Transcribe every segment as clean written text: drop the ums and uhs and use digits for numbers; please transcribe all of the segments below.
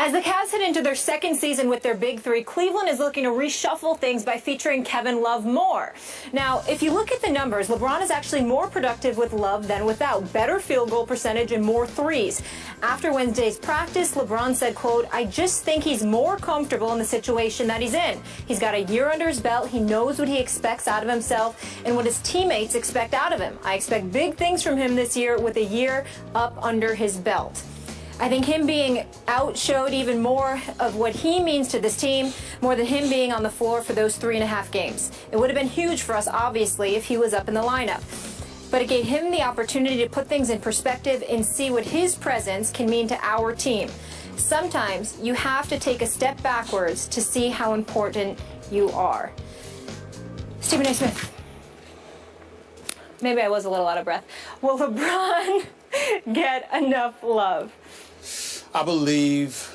As the Cavs head into their second season with their big three, Cleveland is looking to reshuffle things by featuring Kevin Love more. Now, if you look at the numbers, LeBron is actually more productive with Love than without. Better field goal percentage and more threes. After Wednesday's practice, LeBron said, quote, "I just think he's more comfortable in the situation that he's in. He's got a year under his belt. He knows what he expects out of himself and what his teammates expect out of him. I expect big things from him this year with a year up under his belt." I think him being out showed even more of what he means to this team, more than him being on the floor for those 3.5 games. It would have been huge for us, obviously, if he was up in the lineup. But it gave him the opportunity to put things in perspective and see what his presence can mean to our team. Sometimes you have to take a step backwards to see how important you are. Stephen A. Smith. Maybe I was a little out of breath. Will LeBron get enough love? I believe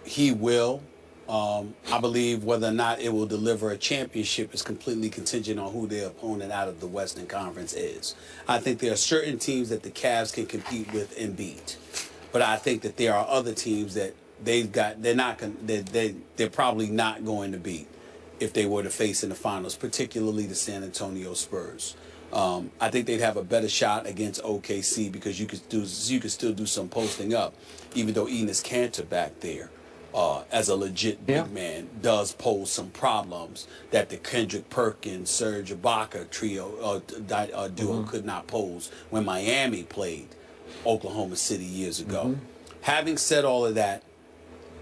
he will. I believe whether or not it will deliver a championship is completely contingent on who their opponent out of the Western Conference is. I think there are certain teams that the Cavs can compete with and beat, but I think that there are other teams that they're probably not going to beat if they were to face in the finals, particularly the San Antonio Spurs. I think they'd have a better shot against OKC because you could still do some posting up, even though Enes Kanter back there, as a legit big man, does pose some problems that the Kendrick Perkins, Serge Ibaka duo could not pose when Miami played Oklahoma City years ago. Having said all of that,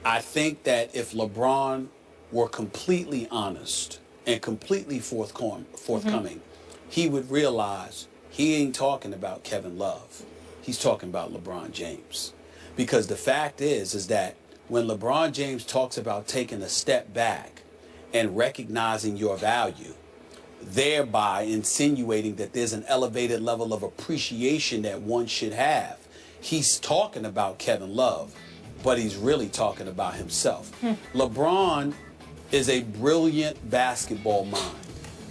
I think that if LeBron were completely honest and completely forthcoming, he would realize he ain't talking about Kevin Love. He's talking about LeBron James. Because the fact is that when LeBron James talks about taking a step back and recognizing your value, thereby insinuating that there's an elevated level of appreciation that one should have, he's talking about Kevin Love, but he's really talking about himself. LeBron is a brilliant basketball mind.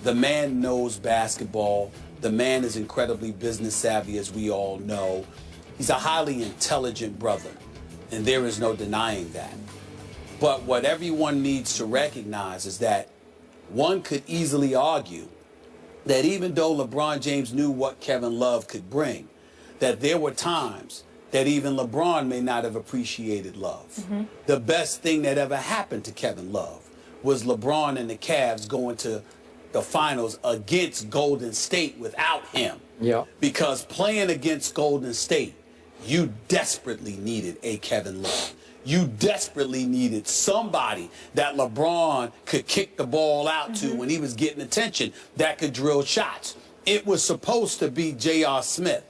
The man knows basketball. The man is incredibly business savvy, as we all know. He's a highly intelligent brother, and there is no denying that. But what everyone needs to recognize is that one could easily argue that even though LeBron James knew what Kevin Love could bring, that there were times that even LeBron may not have appreciated Love. The best thing that ever happened to Kevin Love was LeBron and the Cavs going to the finals against Golden State without him. Because playing against Golden State, you desperately needed a Kevin Love. You desperately needed somebody that LeBron could kick the ball out to when he was getting attention, that could drill shots. It was supposed to be J.R. Smith.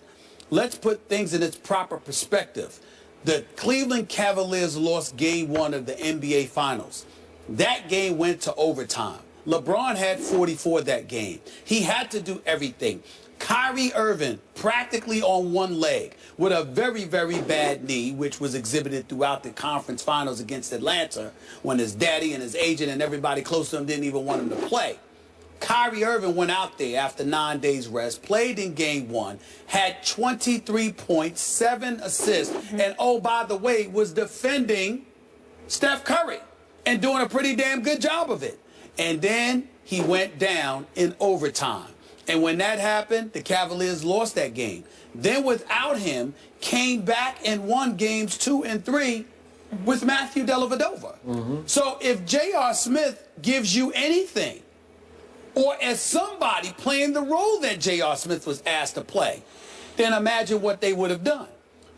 Let's put things in its proper perspective. The Cleveland Cavaliers lost Game 1 of the NBA Finals. That game went to overtime. LeBron had 44 that game. He had to do everything. Kyrie Irving practically on one leg with a very, very bad knee, which was exhibited throughout the conference finals against Atlanta when his daddy and his agent and everybody close to him didn't even want him to play. Kyrie Irving went out there after 9 days rest, played in Game 1, had 23 points, 7 assists, and oh, by the way, was defending Steph Curry and doing a pretty damn good job of it. And then he went down in overtime. And when that happened, the Cavaliers lost that game. Then without him, came back and won games 2 and 3 with Matthew Dellavedova. So if J.R. Smith gives you anything, or as somebody playing the role that J.R. Smith was asked to play, then imagine what they would have done.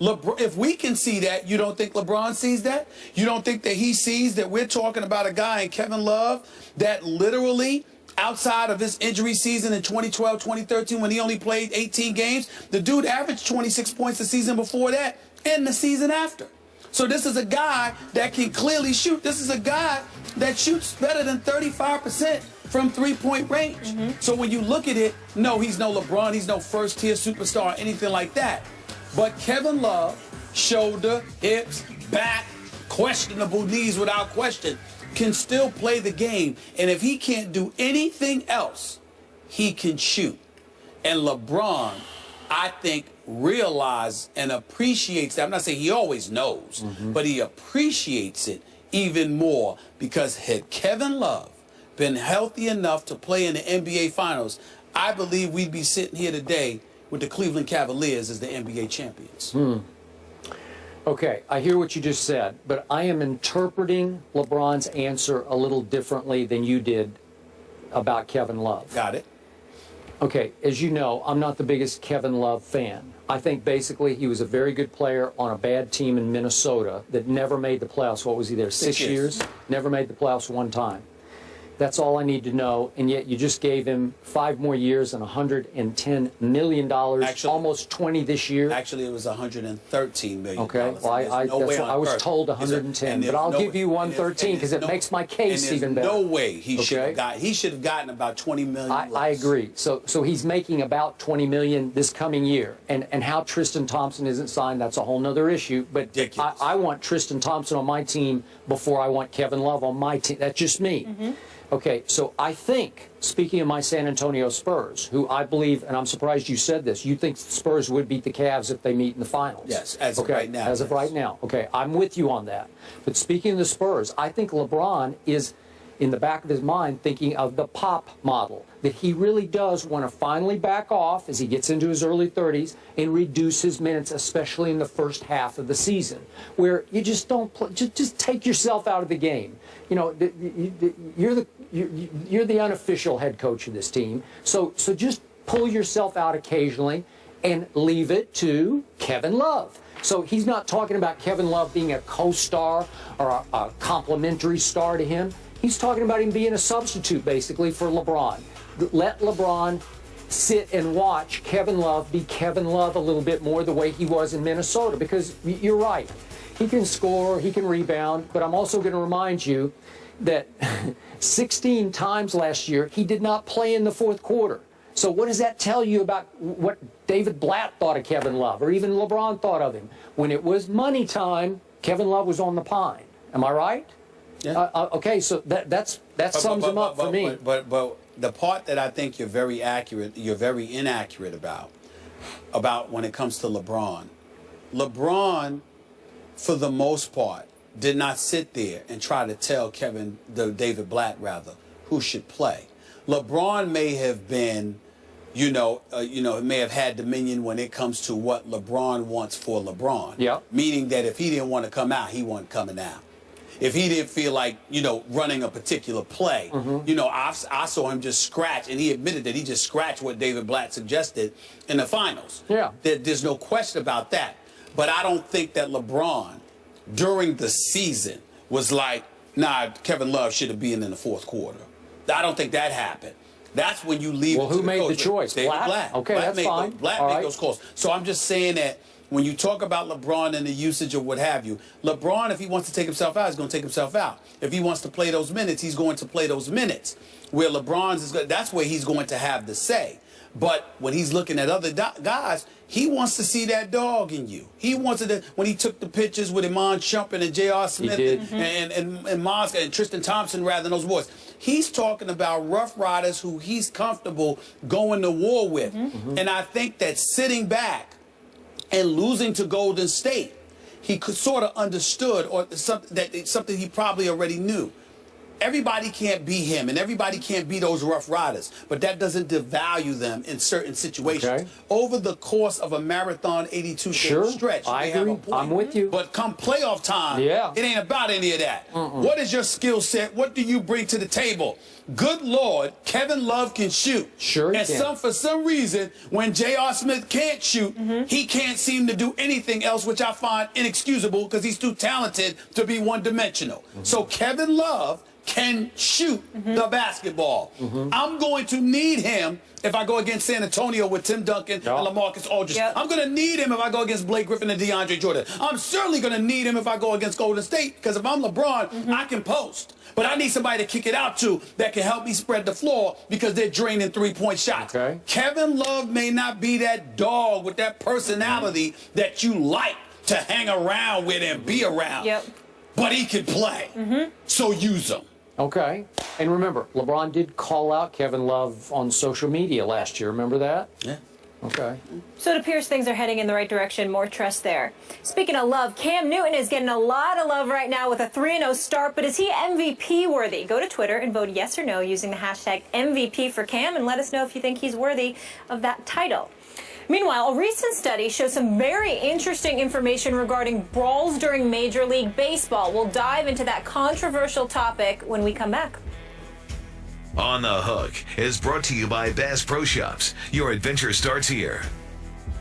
If we can see that, you don't think LeBron sees that? You don't think that he sees that we're talking about a guy in Kevin Love that literally, outside of his injury season in 2012, 2013, when he only played 18 games, the dude averaged 26 points the season before that and the season after. So this is a guy that can clearly shoot. This is a guy that shoots better than 35% from three-point range. So when you look at it, no, he's no LeBron, he's no first-tier superstar, anything like that. But Kevin Love, shoulder, hips, back, questionable knees without question, can still play the game. And if he can't do anything else, he can shoot. And LeBron, I think, realizes and appreciates that. I'm not saying he always knows, but he appreciates it even more because had Kevin Love been healthy enough to play in the NBA Finals, I believe we'd be sitting here today with the Cleveland Cavaliers as the NBA champions. Okay, I hear what you just said, but I am interpreting LeBron's answer a little differently than you did about Kevin Love. Got it. Okay, as you know, I'm not the biggest Kevin Love fan. I think basically he was a very good player on a bad team in Minnesota that never made the playoffs. What was he there, 6 years? Never made the playoffs one time. That's all I need to know, and yet you just gave him 5 more years and $110 million, Actually, almost 20 this year. Actually, it was $113 million. Okay, well, I was told 110, but I'll give you 113 because it makes my case even better. No way he should have got. He should have gotten about 20 million. I agree. So he's making about 20 million this coming year, and how Tristan Thompson isn't signed, that's a whole nother issue. But I want Tristan Thompson on my team before I want Kevin Love on my team. That's just me. Okay, so I think, speaking of my San Antonio Spurs, who I believe, and I'm surprised you said this, you think the Spurs would beat the Cavs if they meet in the finals. Yes, as of right now. As of right now. Okay, I'm with you on that. But speaking of the Spurs, I think LeBron is, in the back of his mind, thinking of the Pop model, that he really does want to finally back off as he gets into his early 30s and reduce his minutes, especially in the first half of the season, where you just don't play, just take yourself out of the game. You know, you're the unofficial head coach of this team, so just pull yourself out occasionally and leave it to Kevin Love. So he's not talking about Kevin Love being a co-star or a complimentary star to him. He's talking about him being a substitute, basically, for LeBron. Let LeBron sit and watch Kevin Love be Kevin Love a little bit more the way he was in Minnesota, because you're right. He can score, he can rebound, but I'm also going to remind you that 16 times last year he did not play in the fourth quarter. So what does that tell you about what David Blatt thought of Kevin Love, or even LeBron thought of him? When it was money time, Kevin Love was on the pine. Am I right? Yeah. Okay, so that sums him up for me. But the part that I think you're very inaccurate about when it comes to LeBron. LeBron, for the most part, did not sit there and try to tell David Blatt rather, who should play. LeBron may have been, may have had dominion when it comes to what LeBron wants for LeBron. Yeah. Meaning that if he didn't want to come out, he wasn't coming out. If he didn't feel like, running a particular play, I saw him just scratch, and he admitted that he just scratched what David Blatt suggested in the finals. Yeah. There's no question about that. But I don't think that LeBron, during the season, was like, nah, Kevin Love should have been in the fourth quarter. I don't think that happened. That's when you leave. Well, who made the choice? David Blatt. Okay, that's fine. Blatt made those calls. So I'm just saying that when you talk about LeBron and the usage of what have you, LeBron, if he wants to take himself out, he's going to take himself out. If he wants to play those minutes, he's going to play those minutes. Where LeBron's that's where he's going to have the say. But when he's looking at other guys, he wants to see that dog in you. He wanted to, when he took the pictures with Iman Shumpert and J.R. Smith and Mosca and Tristan Thompson, rather than those boys. He's talking about Rough Riders who he's comfortable going to war with. And I think that sitting back and losing to Golden State, he could sort of understood, or something he probably already knew. Everybody can't be him, and everybody can't be those Rough Riders, but that doesn't devalue them in certain situations. Okay. Over the course of a marathon 82-game stretch, I agree. I'm with you. But come playoff time, it ain't about any of that. What is your skill set? What do you bring to the table? Good Lord, Kevin Love can shoot. Sure he can. For some reason, when J.R. Smith can't shoot, he can't seem to do anything else, which I find inexcusable because he's too talented to be one-dimensional. So Kevin Love can shoot the basketball. I'm going to need him if I go against San Antonio with Tim Duncan and LaMarcus Aldridge. I'm going to need him if I go against Blake Griffin and DeAndre Jordan. I'm certainly going to need him if I go against Golden State, because if I'm LeBron, I can post. But I need somebody to kick it out to that can help me spread the floor because they're draining three-point shots. Kevin Love may not be that dog with that personality that you like to hang around with and be around. But he can play. So use him. Okay. And remember, LeBron did call out Kevin Love on social media last year. Remember that? Yeah. Okay. So it appears things are heading in the right direction. More trust there. Speaking of love, Cam Newton is getting a lot of love right now with a 3-0 start, but is he MVP worthy? Go to Twitter and vote yes or no using the hashtag MVP for Cam and let us know if you think he's worthy of that title. Meanwhile, a recent study shows some very interesting information regarding brawls during Major League Baseball. We'll dive into that controversial topic when we come back. On the Hook is brought to you by Bass Pro Shops. Your adventure starts here.